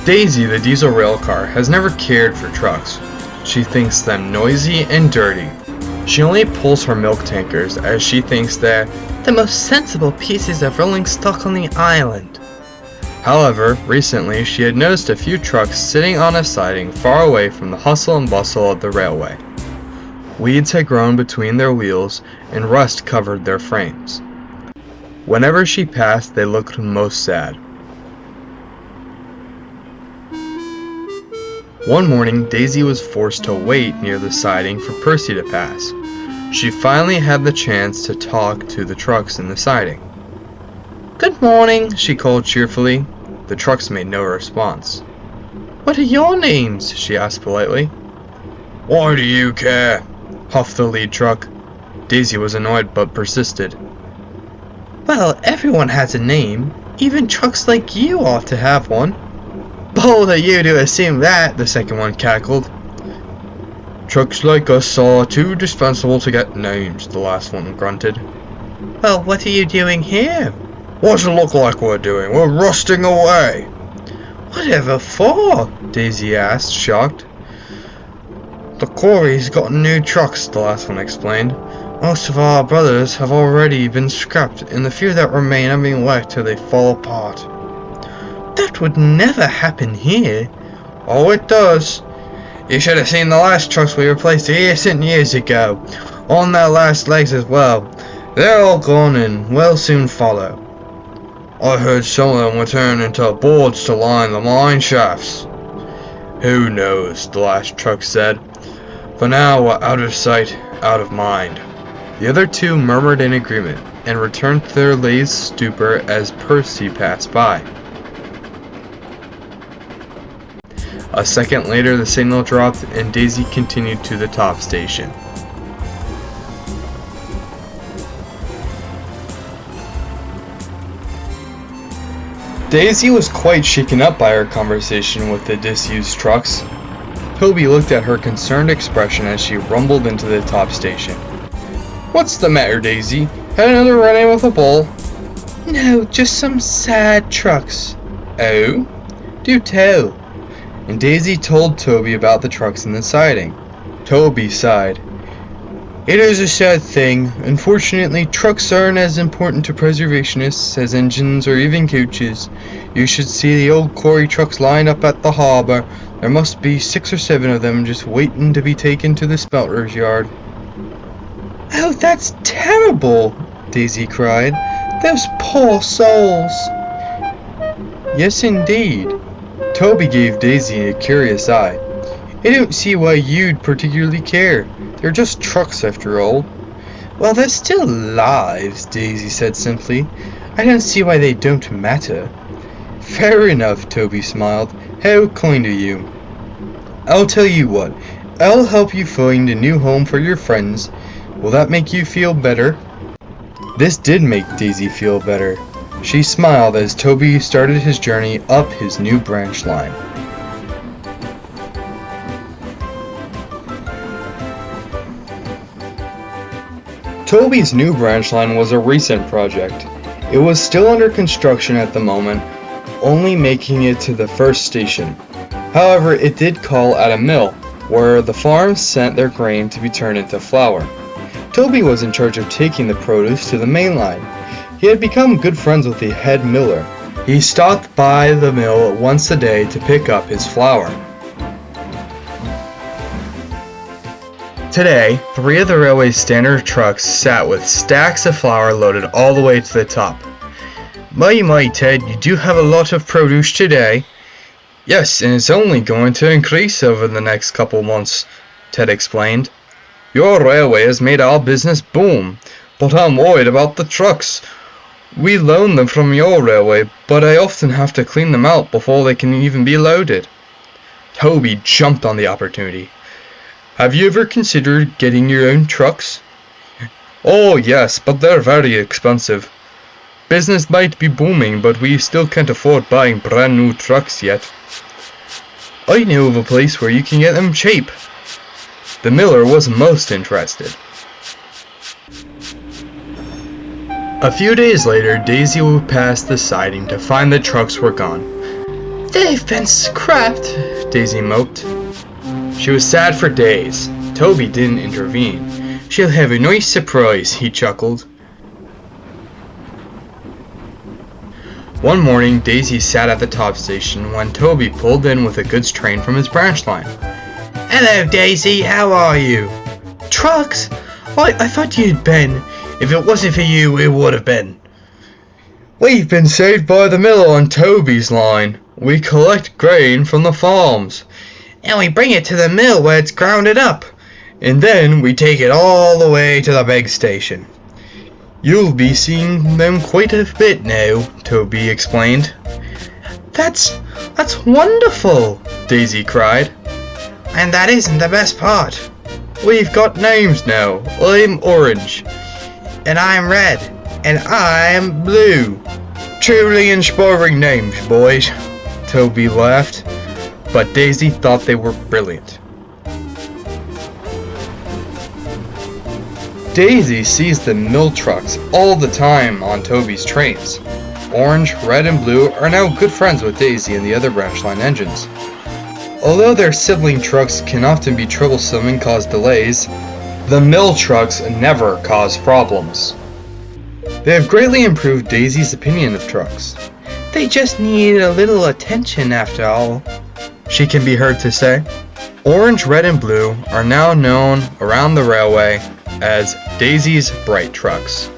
Daisy, the diesel railcar, has never cared for trucks. She thinks them noisy and dirty. She only pulls her milk tankers as she thinks they're the most sensible pieces of rolling stock on the island. However, recently she had noticed a few trucks sitting on a siding far away from the hustle and bustle of the railway. Weeds had grown between their wheels and rust covered their frames. Whenever she passed, they looked most sad. One morning, Daisy was forced to wait near the siding for Percy to pass. She finally had the chance to talk to the trucks in the siding. "Good morning," she called cheerfully. The trucks made no response. "What are your names?" she asked politely. "Why do you care?" huffed the lead truck. Daisy was annoyed but persisted. "Well, everyone has a name. Even trucks like you ought to have one." "Bold of you to assume that," the second one cackled. "Trucks like us are too dispensable to get names," the last one grunted. "Well, what are you doing here?" "What's it look like we're doing? We're rusting away." "Whatever for?" Daisy asked, shocked. "The quarry's got new trucks," the last one explained. "Most of our brothers have already been scrapped, and the few that remain are being left till they fall apart." "That would never happen here." "Oh, it does. You should have seen the last trucks we replaced years and years ago, on their last legs as well. They're all gone and will soon follow. I heard some of them were turned into boards to line the mine shafts." "Who knows," the last truck said. "For now we're out of sight, out of mind." The other two murmured in agreement and returned to their lazy stupor as Percy passed by. A second later the signal dropped and Daisy continued to the top station. Daisy was quite shaken up by her conversation with the disused trucks. Toby looked at her concerned expression as she rumbled into the top station. "What's the matter, Daisy? Had another run-in with a bull?" "No, just some sad trucks." "Oh? Do tell." And Daisy told Toby about the trucks in the siding. Toby sighed. "It is a sad thing. Unfortunately, trucks aren't as important to preservationists as engines or even coaches. You should see the old quarry trucks lined up at the harbour. There must be 6 or 7 of them just waiting to be taken to the smelter's yard." "Oh, that's terrible!" Daisy cried. "Those poor souls!" "Yes, indeed." Toby gave Daisy a curious eye. "I don't see why you'd particularly care. They're just trucks after all." "Well, they're still lives," Daisy said simply. "I don't see why they don't matter." "Fair enough," Toby smiled. "How kind of you. I'll tell you what. I'll help you find a new home for your friends. Will that make you feel better?" This did make Daisy feel better. She smiled as Toby started his journey up his new branch line. Toby's new branch line was a recent project. It was still under construction at the moment, only making it to the first station. However, it did call at a mill, where the farms sent their grain to be turned into flour. Toby was in charge of taking the produce to the main line. He had become good friends with the head miller. He stopped by the mill once a day to pick up his flour. Today, 3 of the railway's standard trucks sat with stacks of flour loaded all the way to the top. My, Ted, you do have a lot of produce today." "Yes, and it's only going to increase over the next couple months," Ted explained. "Your railway has made our business boom, but I'm worried about the trucks. We loan them from your railway, but I often have to clean them out before they can even be loaded." Toby jumped on the opportunity. "Have you ever considered getting your own trucks?" "Oh yes, but they're very expensive. Business might be booming, but we still can't afford buying brand new trucks yet." "I know of a place where you can get them cheap." The miller was most interested. A few days later, Daisy passed the siding to find the trucks were gone. They've been scrapped, Daisy moped. She was sad for days. Toby didn't intervene. She'll have a nice surprise, he chuckled. One morning, Daisy sat at the top station when Toby pulled in with a goods train from his branch line. Hello, Daisy, how are you? Trucks? I thought you'd been. If it wasn't for you, it would have been. We've been saved by the mill on Toby's line. We collect grain from the farms, and we bring it to the mill where it's grounded up, and then we take it all the way to the big station. You'll be seeing them quite a bit now, Toby explained. That's wonderful, Daisy cried. And that isn't the best part. We've got names now. I'm Orange, and I'm Red, and I'm Blue. Truly inspiring names, boys, Toby laughed, but Daisy thought they were brilliant. Daisy sees the mill trucks all the time on Toby's trains. Orange, Red, and Blue are now good friends with Daisy and the other branch line engines. Although their sibling trucks can often be troublesome and cause delays, the mill trucks never cause problems. They have greatly improved Daisy's opinion of trucks. They just need a little attention after all, she can be heard to say. Orange, Red, and Blue are now known around the railway as Daisy's Bright Trucks.